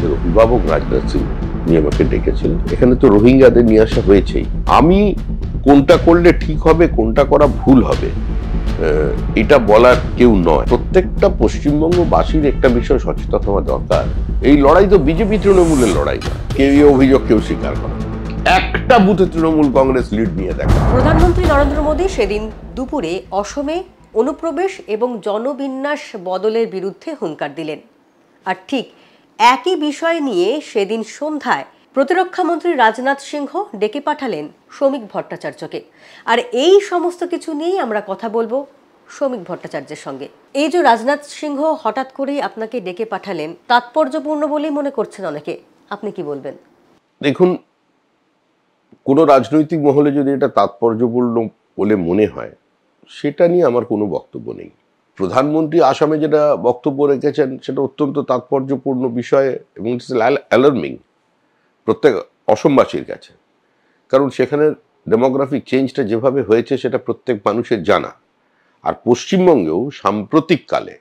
আমাদের অভিভাবক রাজনাথ সিং উনি আমাকে ডেকেছিলেন। এখানে তো রোহিঙ্গাদের নিয়ে আসা হয়েছেই। আমি কোনটা করলে ঠিক হবে, কোনটা করা ভুল হবে, এটা বলার কেউ নয়। প্রত্যেকটা পশ্চিমবঙ্গবাসীর একটা বিষয় সচেতন হওয়া দরকার। এই লড়াই তো বিজেপি তৃণমূলের লড়াই না। কেউ এই অভিযোগ কেউ স্বীকার করে। একটা বুথে তৃণমূল কংগ্রেস লিড নিয়ে দেখা। প্রধানমন্ত্রী নরেন্দ্র মোদী সেদিন দুপুরে অসমে অনুপ্রবেশ এবং জনবিন্যাস বদলের বিরুদ্ধে হুঙ্কার দিলেন। আর ঠিক একই বিষয় নিয়ে সেদিন সন্ধ্যায় প্রতিরক্ষা মন্ত্রী রাজনাথ সিংহ ডেকে পাঠালেন শ্রমিক ভট্টাচার্যকে। আর এই সমস্ত কিছু নিয়েই আমরা কথা বলবো শ্রমিক ভট্টাচার্যের সঙ্গে। এই যে রাজনাথ সিংহ হঠাৎ করেই আপনাকে ডেকে পাঠালেন, তাৎপর্যপূর্ণ বলেই মনে করছেন অনেকে, আপনি কি বলবেন? দেখুন, কোনো রাজনৈতিক মহলে যদি এটা তাৎপর্যপূর্ণ বলে মনে হয়, সেটা নিয়ে আমার কোনো বক্তব্য নেই। প্রধানমন্ত্রী আসামে যেটা বক্তব্য রেখেছেন সেটা অত্যন্ত তাৎপর্যপূর্ণ বিষয় এবং ইটস অ্যালার্মিং প্রত্যেক অসমবাসীর কাছে। কারণ সেখানে ডেমোগ্রাফিক চেঞ্জটা যেভাবে হয়েছে সেটা প্রত্যেক মানুষের জানা। আর পশ্চিমবঙ্গেও সাম্প্রতিককালে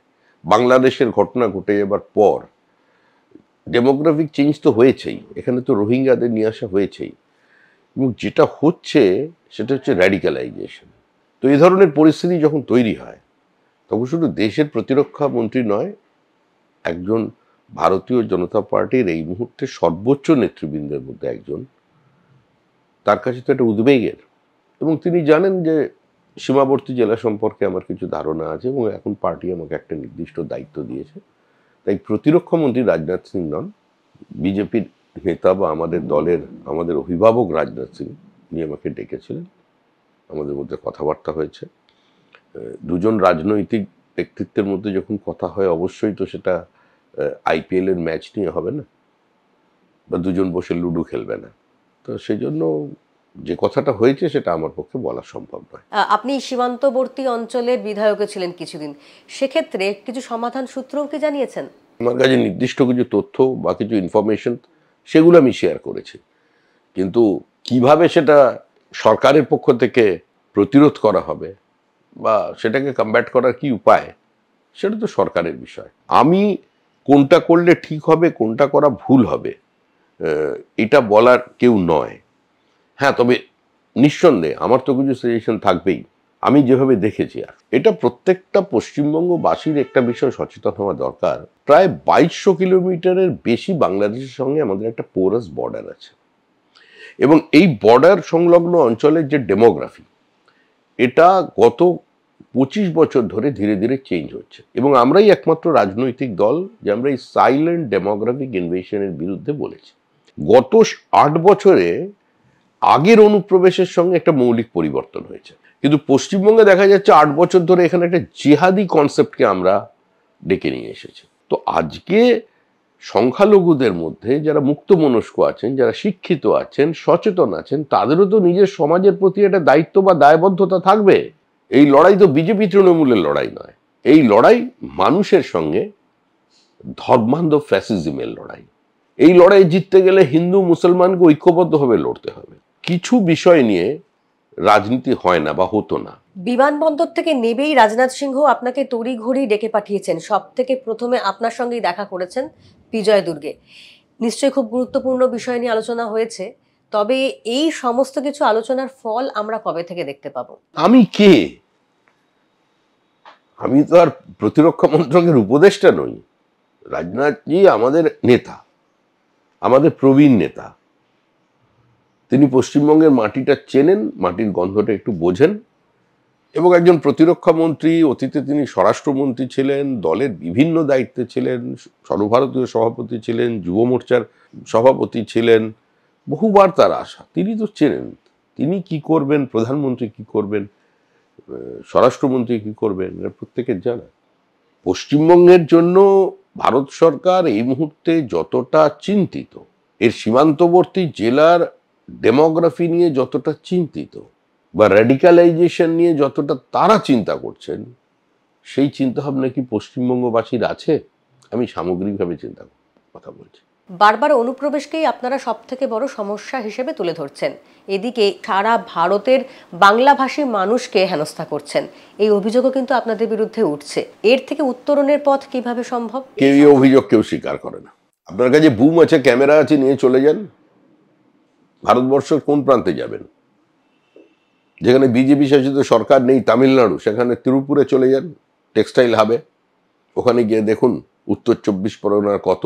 বাংলাদেশের ঘটনা ঘটে যাবার পর ডেমোগ্রাফিক চেঞ্জ তো হয়েছেই, এখানে তো রোহিঙ্গাদের নিয়ে আসা হয়েছেই, এবং যেটা হচ্ছে সেটা হচ্ছে র্যাডিক্যালাইজেশন। তো এই ধরনের পরিস্থিতি যখন তৈরি হয় তখন শুধু দেশের প্রতিরক্ষা মন্ত্রী নয়, একজন ভারতীয় জনতা পার্টির এই মুহূর্তে সর্বোচ্চ নেতৃবৃন্দের মধ্যে একজন, তার কাছে তো একটা উদ্বেগের। এবং তিনি জানেন যে সীমাবর্তী জেলা সম্পর্কে আমার কিছু ধারণা আছে এবং এখন পার্টি আমাকে একটা নির্দিষ্ট দায়িত্ব দিয়েছে। তাই প্রতিরক্ষা মন্ত্রী রাজনাথ সিং নন, বিজেপির নেতা বা আমাদের দলের আমাদের অভিভাবক রাজনাথ সিং উনি আমাকে ডেকেছিলেন। আমাদের মধ্যে কথাবার্তা হয়েছে। দুজন রাজনৈতিক ব্যক্তিত্বের মধ্যে যখন কথা হয় অবশ্যই তো সেটা আইপিএল এর ম্যাচ নিয়ে হবে না, বা দুজন বসে লুডো খেলবে না। তো সেই জন্য যে কথাটা হয়েছে সেটা আমার পক্ষে বলা সম্ভব নয়। আপনি সীমান্তবর্তী অঞ্চলের বিধায়ক ছিলেন কিছুদিন, সেক্ষেত্রে কিছু সমাধান সূত্রও কি জানিয়েছেন? আমার কাছে নির্দিষ্ট কিছু তথ্য বা কিছু ইনফরমেশন সেগুলো আমি শেয়ার করেছি, কিন্তু কিভাবে সেটা সরকারের পক্ষ থেকে প্রতিরোধ করা হবে বা সেটাকে কমব্যাট করার কি উপায়, সেটা তো সরকারের বিষয়। আমি কোনটা করলে ঠিক হবে, কোনটা করা ভুল হবে, এটা বলার কেউ নয়। হ্যাঁ, তবে নিঃসন্দেহে আমার তো কিছু সাজেশন থাকবেই। আমি যেভাবে দেখেছি, আর এটা প্রত্যেকটা পশ্চিমবঙ্গবাসীর একটা বিষয় সচেতন হওয়া দরকার। প্রায় 2200 কিলোমিটারের বেশি বাংলাদেশের সঙ্গে আমাদের একটা পোরাস বর্ডার আছে, এবং এই বর্ডার সংলগ্ন অঞ্চলের যে ডেমোগ্রাফি, এটা গত 25 বছর ধরে ধীরে ধীরে চেঞ্জ হচ্ছে। এবং আমরাই একমাত্র রাজনৈতিক দল যে আমরা এই সাইলেন্ট ডেমোগ্রাফিক ইনভেশনের বিরুদ্ধে বলেছি। গত 8 বছরে আগের অনুপ্রবেশের সঙ্গে একটা মৌলিক পরিবর্তন হয়েছে, কিন্তু পশ্চিমবঙ্গে দেখা যাচ্ছে 8 বছর ধরে এখানে একটা জিহাদি কনসেপ্টকে আমরা ডেকে নিয়ে এসেছি। তো আজকে সংখ্যালঘুদের মধ্যে যারা মুক্তমনস্ক আছেন, যারা শিক্ষিত আছেন, সচেতন আছেন, তাদেরও তো নিজের সমাজের প্রতি একটা দায়িত্ব বা দায়বদ্ধতা থাকবে। এই লড়াই তো বিজেপি তৃণমূলের লড়াই নয়, এই লড়াই মানুষের সঙ্গে ধর্মান্ধ ফ্যাসিজমের লড়াই। এই লড়াই জিততে গেলে হিন্দু মুসলমানকে ঐক্যবদ্ধভাবে লড়তে হবে। কিছু বিষয় নিয়ে রাজনীতি হয় না বা হতো না। বিমানবন্দর থেকে নেবেই রাজনাথ সিংহ আপনাকে তড়িঘড়ি ডেকে পাঠিয়েছেন। সব থেকে প্রথমে আপনার সঙ্গেই দেখা করেছেন বিজয় দুর্গে। নিশ্চয়ই খুব গুরুত্বপূর্ণ বিষয় নিয়ে আলোচনা হয়েছে, তবে এই সমস্ত কিছু আলোচনার ফল আমরা কবে থেকে দেখতে পাবো? আমি কে? আমি তো আর প্রতিরক্ষা মন্ত্রকের উপদেষ্টা নই। রাজনাথজি আমাদের নেতা, আমাদের প্রবীণ নেতা। তিনি পশ্চিমবঙ্গের মাটিটা চেনেন, মাটির গন্ধটা একটু বোঝেন, এবং একজন প্রতিরক্ষা মন্ত্রী, অতীতে তিনি স্বরাষ্ট্রমন্ত্রী ছিলেন, দলের বিভিন্ন দায়িত্বে ছিলেন, সর্বভারতীয় সভাপতি ছিলেন, যুব মোর্চার সভাপতি ছিলেন, বহুবার তার আশা। তিনি তো চেনেন তিনি কি করবেন, প্রধানমন্ত্রী কি করবেন, স্বরাষ্ট্রমন্ত্রী কি করবেন, এটা প্রত্যেকের জানা। পশ্চিমবঙ্গের জন্য ভারত সরকার এই মুহূর্তে যতটা চিন্তিত, এর সীমান্তবর্তী জেলার ডেমোগ্রাফি নিয়ে যতটা চিন্তিত, বা র্যাডিক্যালাইজেশন নিয়ে যতটা তারা চিন্তা করছেন, সেই চিন্তাভাবনা কি পশ্চিমবঙ্গবাসীর আছে? আমি সামগ্রিকভাবে কথা বলছি। বারবার অনুপ্রবেশকেই আপনারা সব থেকে বড় সমস্যা হিসেবে তুলে ধরছেন, এদিকে সারা ভারতের বাংলাভাষী মানুষকে হেনস্থা করছেন, এই অভিযোগও কিন্তু আপনাদের বিরুদ্ধে উঠছে। এর থেকে উত্তরণের পথ কিভাবে সম্ভব? কেউ এই অভিযোগ কেউ স্বীকার করে না। আপনার কাছে বুম আছে, ক্যামেরা আছে, নিয়ে চলে যান। ভারতবর্ষের কোন প্রান্তে যাবেন? যেখানে বিজেপি শাসিত সরকার নেই, তামিলনাড়ু, সেখানে তিরুপুরে চলে যান, টেক্সটাইল হাবে। ওখানে গিয়ে দেখুন উত্তর 24 পরগনার কত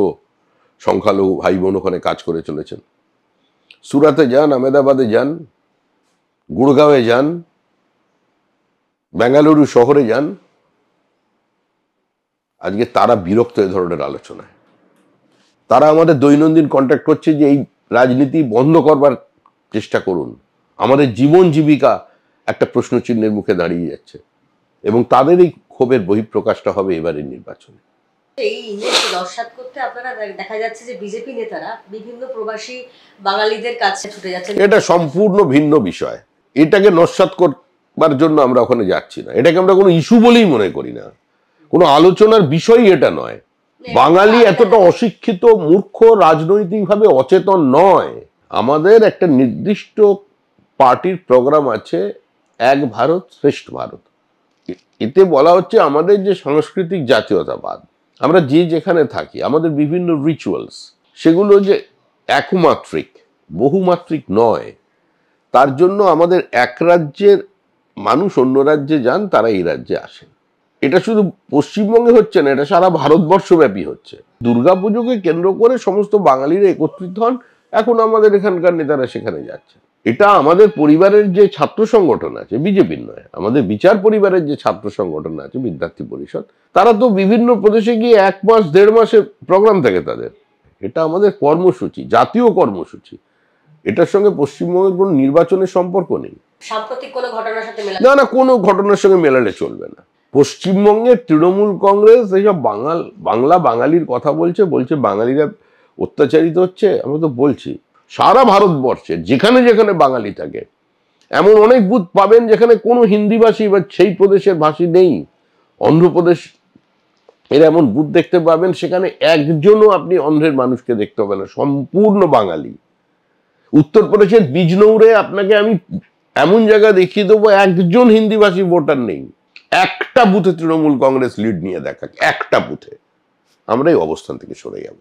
সংখ্যালঘু ভাই বোন ওখানে কাজ করে চলেছেন। সুরাতে যান, আহমেদাবাদে যান, গুড়গাঁওয়ে যান, বেঙ্গালুরু শহরে যান। আজকে তারা বিরক্ত এ ধরনের আলোচনায়। তারা আমাদের দৈনন্দিন কন্ট্যাক্ট করছে যে এই রাজনীতি বন্ধ করবার চেষ্টা করুন। আমাদের জীবন জীবিকা একটা প্রশ্নচিহ্নের মুখে দাঁড়িয়ে যাচ্ছে, এবং তাদের এই ক্ষোভের বহিঃপ্রকাশটা হবে এবারের নির্বাচনে। এই ইমেজকে নস্যাৎ করতে আপনারা দেখা যাচ্ছে যে বিজেপি নেতারা বিভিন্ন প্রবাসী বাঙালিদের কাছে ছুটে যাচ্ছেন। এটা সম্পূর্ণ ভিন্ন বিষয়। এটাকে নস্যাৎ করবার জন্য আমরা ওখানে যাচ্ছি না। এটাকে আমরা কোনো ইস্যু বলেই মনে করি না, কোনো আলোচনার বিষয়ই এটা নয়। বাঙালি এতটা অশিক্ষিত, মূর্খ, রাজনৈতিকভাবে অচেতন নয়। আমাদের একটা নির্দিষ্ট পার্টির প্রোগ্রাম আছে, এক ভারত শ্রেষ্ঠ ভারত। এতে বলা হচ্ছে আমাদের যে সাংস্কৃতিক জাতীয়তাবাদ, আমরা যে যেখানে থাকি, আমাদের বিভিন্ন রিচুয়ালস, সেগুলো যে একমাত্রিক, বহুমাত্রিক নয়। তার জন্য আমাদের এক রাজ্যের মানুষ অন্য রাজ্যে যান, তারা এই রাজ্যে আসেন। এটা শুধু পশ্চিমবঙ্গে হচ্ছে না, এটা সারা ভারতবর্ষব্যাপী হচ্ছে। দুর্গাপুজোকে কেন্দ্র করে সমস্ত বাঙালিরা একত্রিত হন, এখন আমাদের এখানকার নেতারা সেখানে যাচ্ছে। এটা আমাদের পরিবারের যে ছাত্র সংগঠন আছে, বিজেপির নয়, আমাদের বিচার পরিবারের যে ছাত্র সংগঠন আছে, বিদ্যার্থী পরিষদ, তারা তো বিভিন্ন প্রদেশে গিয়ে 1 মাস 1.5 মাসের প্রোগ্রাম থাকে তাদের। এটা আমাদের কর্মসূচি, জাতীয় কর্মসূচি। এটার সঙ্গে পশ্চিমবঙ্গের কোনো নির্বাচনের সম্পর্ক নেই। সাম্প্রতিক কোনো ঘটনার সাথে না না, কোনো ঘটনার সঙ্গে মেলালে চলবে না। পশ্চিমবঙ্গের তৃণমূল কংগ্রেস এইসব বাংলা বাঙালির কথা বলছে বাঙালিরা অত্যাচারিত হচ্ছে। আমরা তো বলছি সারা ভারতবর্ষে যেখানে যেখানে বাঙালি থাকে, এমন অনেক বুথ পাবেন যেখানে কোনো হিন্দিভাষী বা সেই প্রদেশের ভাষী নেই। অন্ধ্রপ্রদেশ এর এমন বুথ দেখতে পাবেন, সেখানে একজনও আপনি অন্ধ্রের মানুষকে দেখতে পাবেন না, সম্পূর্ণ বাঙালি। উত্তরপ্রদেশের বিজনৌরে আপনাকে আমি এমন জায়গা দেখিয়ে দেবো, একজন হিন্দিভাষী ভোটার নেই। একটা বুথে তৃণমূল কংগ্রেস লিড নিয়ে দেখাক, একটা বুথে। আমরা এই অবস্থান থেকে সরে যাব।